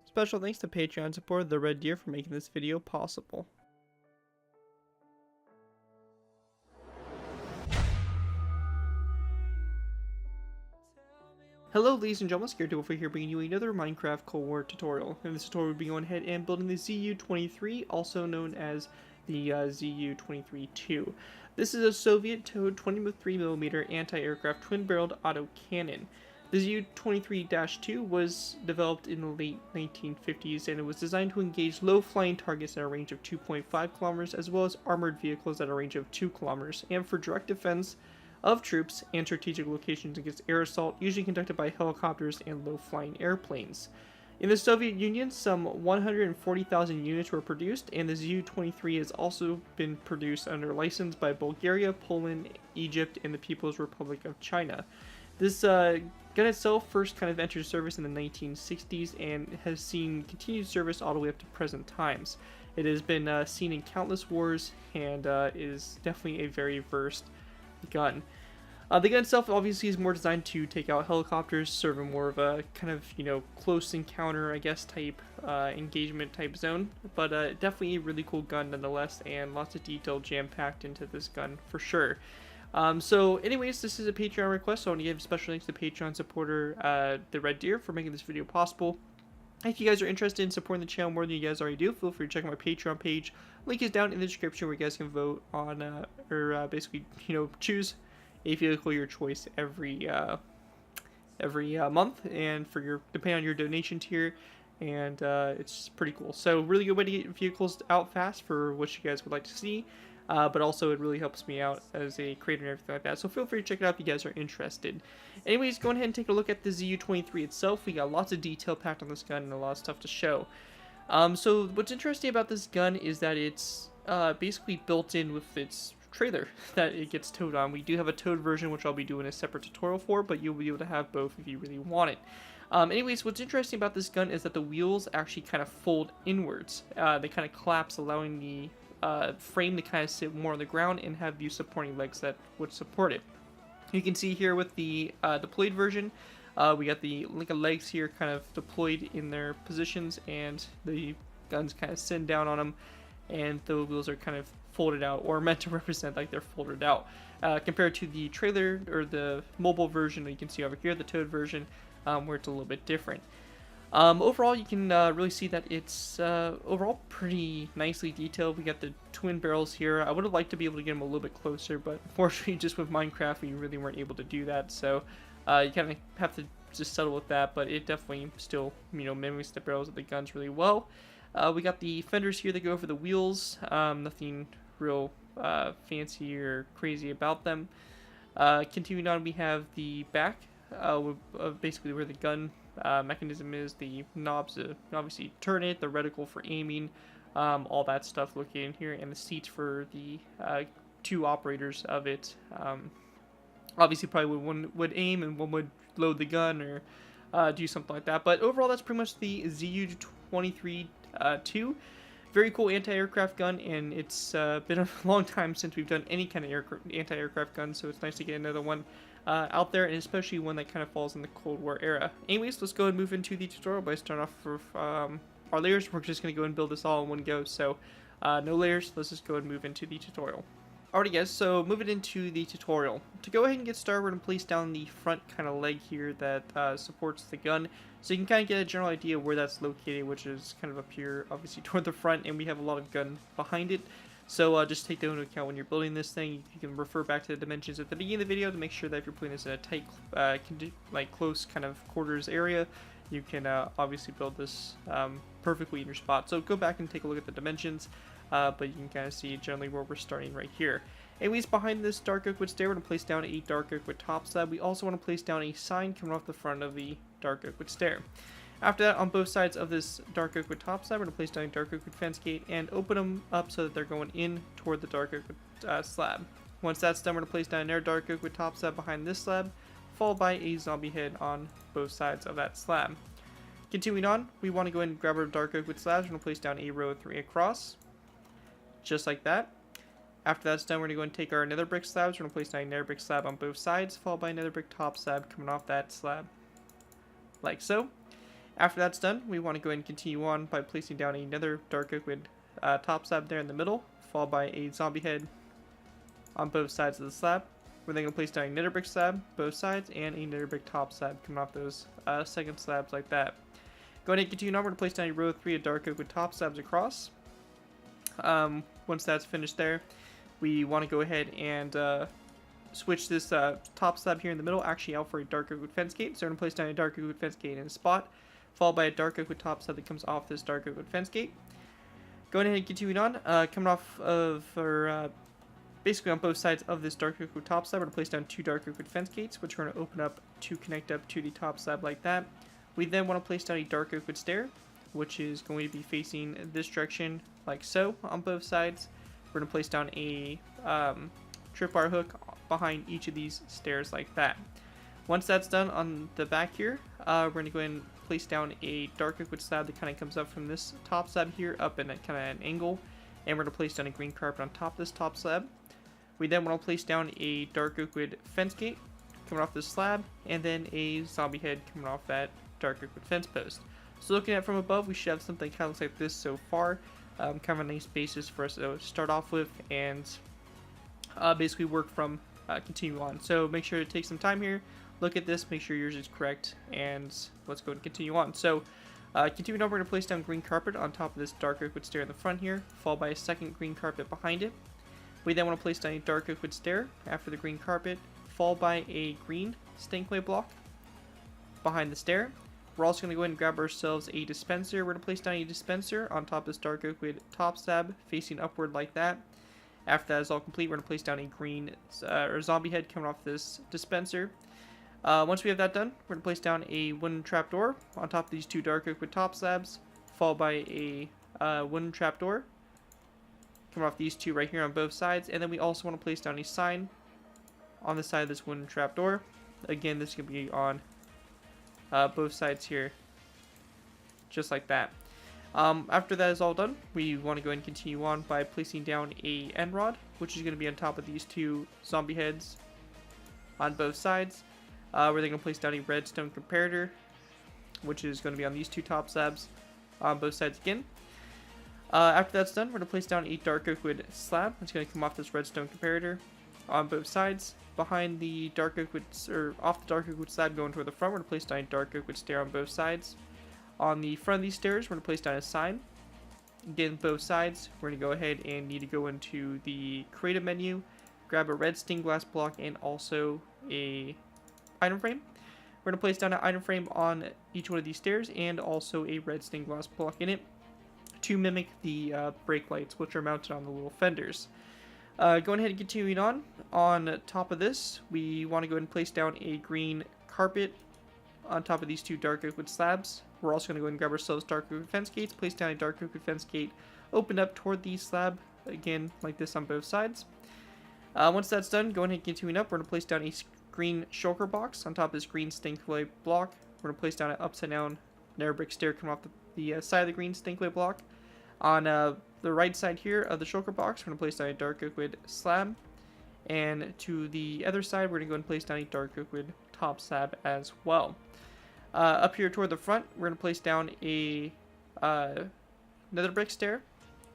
Special thanks to Patreon supporter The Red Deer for making this video possible. Hello ladies and gentlemen, Scared over here bringing you another Minecraft Cold War tutorial. In this tutorial we'll be going ahead and building the ZU-23, also known as the ZU-23-2. This is a Soviet-towed 23mm anti-aircraft twin-barreled autocannon. The ZU-23-2 was developed in the late 1950s and it was designed to engage low-flying targets at a range of 2.5 kilometers as well as armored vehicles at a range of 2 kilometers and for direct defense of troops and strategic locations against air assault, usually conducted by helicopters and low-flying airplanes. In the Soviet Union, some 140,000 units were produced, and the ZU-23 has also been produced under license by Bulgaria, Poland, Egypt, and the People's Republic of China. This gun itself first kind of entered service in the 1960s and has seen continued service all the way up to present times. It has been seen in countless wars and is definitely a very versed gun. The gun itself obviously is more designed to take out helicopters, serving more of a kind of, close encounter, I guess, type engagement type zone. But definitely a really cool gun nonetheless, and lots of detail jam-packed into this gun for sure. So anyways, this is a Patreon request, so I want to give special thanks to Patreon supporter The Red Deer for making this video possible. If you guys are interested in supporting the channel more than you guys already do, feel free to check out my Patreon page. Link is down in the description where you guys can vote on, basically, choose a vehicle your choice every month, and for your depending on your donation tier, and it's pretty cool. So really good way to get vehicles out fast for what you guys would like to see. But also it really helps me out as a creator and everything like that. So feel free to check it out if you guys are interested. Anyways, go ahead and take a look at the ZU-23 itself. We got lots of detail packed on this gun and a lot of stuff to show. So what's interesting about this gun is that it's basically built in with its trailer that it gets towed on. We do have a towed version, which I'll be doing a separate tutorial for, but you'll be able to have both if you really want it. Anyways, what's interesting about this gun is that the wheels actually kind of fold inwards. They kind of collapse, allowing the frame to kind of sit more on the ground and have you supporting legs that would support it. You can see here with the deployed version, we got the legs here kind of deployed in their positions, and the guns kind of sit down on them, and the wheels are kind of folded out, or meant to represent like they're folded out. Compared to the trailer or the mobile version that you can see over here, the towed version, where it's a little bit different. Overall, you can really see that it's overall pretty nicely detailed. We got the twin barrels here. I would have liked to be able to get them a little bit closer, but unfortunately, just with Minecraft, we really weren't able to do that. So you kind of have to just settle with that. But it definitely still, mimics the barrels of the guns really well. We got the fenders here that go over the wheels. Nothing real fancy or crazy about them. Continuing on, we have the back, basically where the gun mechanism is, the knobs to obviously turn it, the reticle for aiming, all that stuff located in here, and the seats for the two operators of it. Obviously, probably one would aim and one would load the gun or do something like that. But overall, that's pretty much the ZU-23-2. Very cool anti-aircraft gun, and it's been a long time since we've done any kind of anti-aircraft gun, so it's nice to get another one out there, and especially one that kind of falls in the Cold War era. Anyways, let's go and move into the tutorial by starting off with our layers. We're just going to go and build this all in one go, so no layers. Let's just go and move into the tutorial. Alrighty guys, so moving into the tutorial. To go ahead and get started, we're going to place down the front kind of leg here that supports the gun, so you can kind of get a general idea where that's located, which is kind of up here, obviously toward the front, and we have a lot of gun behind it. So just take that into account when you're building this thing. You can refer back to the dimensions at the beginning of the video to make sure that if you're putting this in a tight, close kind of quarters area, you can obviously build this perfectly in your spot. So go back and take a look at the dimensions, but you can kind of see generally where we're starting right here. Anyways, behind this dark oak wood stair, we're going to place down a dark oak wood top slab. We also want to place down a sign coming off the front of the dark oak wood stair. After that, on both sides of this dark oak wood top slab, we're going to place down a dark oak wood fence gate and open them up so that they're going in toward the dark oak wood slab. Once that's done, we're going to place down another dark oak wood top slab behind this slab, followed by a zombie head on both sides of that slab. Continuing on, we want to go ahead and grab our dark oak wood slabs. We're going to place down a row of 3 across, just like that. After that's done, we're going to go and take our nether brick slabs. We're going to place down a nether brick slab on both sides, followed by another brick top slab coming off that slab, like so. After that's done, we want to go ahead and continue on by placing down another dark oak wood top slab there in the middle, followed by a zombie head on both sides of the slab. We're then going to place down a nether brick slab, both sides, and a nether brick top slab coming off those second slabs like that. Go ahead and continue on, we're going to place down a row of 3 of dark oak wood top slabs across. Once that's finished there, we want to go ahead and switch this top slab here in the middle actually out for a dark oak wood fence gate. So we're going to place down a dark oak wood fence gate in a spot, followed by a dark oak wood top slab that comes off this dark oak wood fence gate. Going ahead and continuing on, coming off of, or basically on both sides of this dark oak wood top slab, we're going to place down 2 dark oak wood fence gates, which we're going to open up to connect up to the top slab like that. We then want to place down a dark oak wood stair, which is going to be facing this direction like so on both sides. We're going to place down a tripwire hook behind each of these stairs like that. Once that's done on the back here, we're going to go ahead and place down a dark oak wood slab that kind of comes up from this top slab here up in a kind of an angle, and we're going to place down a green carpet on top of this top slab. We then want to place down a dark oak wood fence gate coming off this slab, and then a zombie head coming off that dark oak wood fence post. So looking at it from above, we should have something kind of looks like this so far. Kind of a nice basis for us to start off with and basically work from continue on. So make sure to take some time here, look at this, make sure yours is correct, and let's go and continue on. So continuing on, we're going to place down green carpet on top of this dark oak wood stair in the front here, followed by a second green carpet behind it. We then want to place down a dark oak wood stair after the green carpet, followed by a green stankway block behind the stair. We're also going to go ahead and grab ourselves a dispenser. We're going to place down a dispenser on top of this dark oak wood top slab facing upward like that. After that is all complete, we're going to place down a green or zombie head coming off this dispenser. Once we have that done, we're going to place down a wooden trapdoor on top of these 2 dark oak wood top slabs, followed by a wooden trapdoor coming off these 2 right here on both sides. And then we also want to place down a sign on the side of this wooden trapdoor. Again, this is going to be on both sides here, just like that. After that is all done, we want to go ahead and continue on by placing down a end rod, which is going to be on top of these 2 zombie heads on both sides. We're then going to place down a redstone comparator, which is going to be on these 2 top slabs on both sides again. After that's done, we're going to place down a dark oak wood slab. It's going to come off this redstone comparator on both sides. Behind the dark oak wood, or off the dark oak wood slab going toward the front, we're going to place down a dark oak wood stair on both sides. On the front of these stairs, we're going to place down a sign. Again, both sides, we're going to go ahead and need to go into the creative menu, grab a red stained glass block and also a item frame. We're going to place down an item frame on each one of these stairs and also a red stained glass block in it to mimic the brake lights, which are mounted on the little fenders. Going ahead and continuing on top of this, we want to go ahead and place down a green carpet on top of these 2 dark oak wood slabs. We're also going to go ahead and grab ourselves dark oak wood fence gates, place down a dark oak wood fence gate, open up toward the slab, again, like this on both sides. Once that's done, going ahead and continuing up, we're going to place down a green shulker box on top of this green stinkway block. We're going to place down an upside down nether brick stair coming off the side of the green stinkway block. On the right side here of the shulker box, we're going to place down a dark oak wood slab. And to the other side, we're going to go and place down a dark oak wood top slab as well. Up here toward the front, we're going to place down a nether brick stair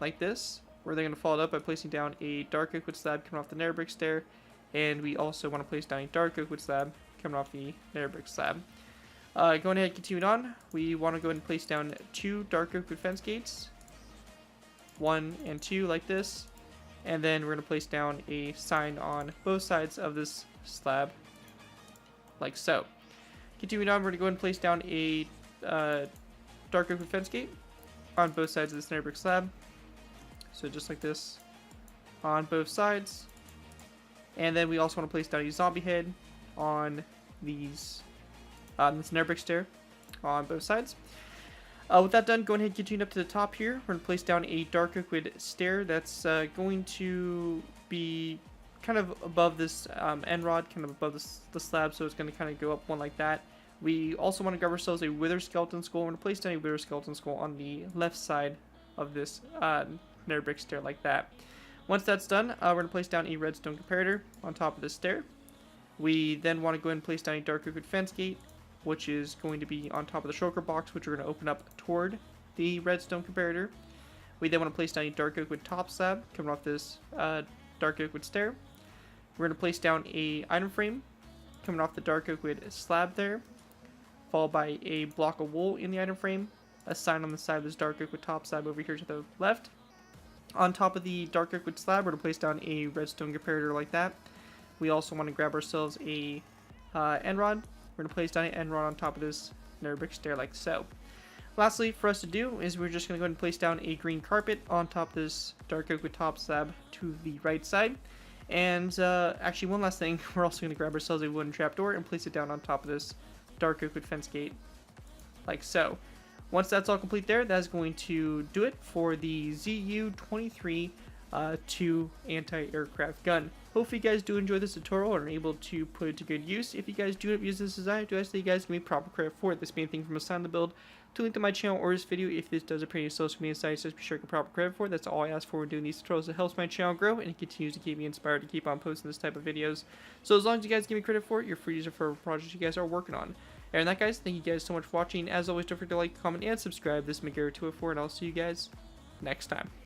like this. We're then going to follow it up by placing down a dark oak wood slab coming off the nether brick stair. And we also want to place down a dark oak wood slab coming off the nether brick slab. Going ahead and continuing on, we want to go ahead and place down 2 dark oak wood fence gates. 1 and 2 like this, and then we're going to place down a sign on both sides of this slab like so. Continuing on, we're going to go ahead and place down a dark oak wood fence gate on both sides of this nether brick slab, so just like this on both sides. And then we also want to place down a zombie head on these this nether brick stair on both sides. With that done, go ahead and continue up to the top here. We're going to place down a dark oak wood stair that's going to be kind of above this end rod, kind of above the slab, so it's going to kind of go up one like that. We also want to grab ourselves a wither skeleton skull. We're going to place down a wither skeleton skull on the left side of this nether brick stair like that. Once that's done, we're going to place down a redstone comparator on top of this stair. We then want to go ahead and place down a dark oak wood fence gate which is going to be on top of the shulker box, which we're going to open up toward the redstone comparator. We then want to place down a dark oak wood top slab coming off this dark oak wood stair. We're going to place down a item frame coming off the dark oak wood slab there, followed by a block of wool in the item frame, a sign on the side of this dark oak wood top slab over here to the left. On top of the dark oak wood slab, we're going to place down a redstone comparator like that. We also want to grab ourselves a end rod. We're going to place down an end rod on top of this nether brick stair like so. Lastly, for us to do is we're just going to go ahead and place down a green carpet on top of this dark oak wood top slab to the right side. And actually, one last thing, we're also going to grab ourselves a wooden trapdoor and place it down on top of this dark oak wood fence gate like so. Once that's all complete there, that's going to do it for the ZU-23-2 anti-aircraft gun. Hopefully you guys do enjoy this tutorial and are able to put it to good use. If you guys do use this design, I do ask that you guys give me proper credit for it. This main thing from a sign the build to link to my channel or this video. If this does appear in social media sites, just be sure to give proper credit for it. That's all I ask for when doing these tutorials. It helps my channel grow and it continues to keep me inspired to keep on posting this type of videos. So as long as you guys give me credit for it, you're free to use it for projects you guys are working on. And that, guys, thank you guys so much for watching. As always, don't forget to like, comment, and subscribe. This is McGarrett204, and I'll see you guys next time.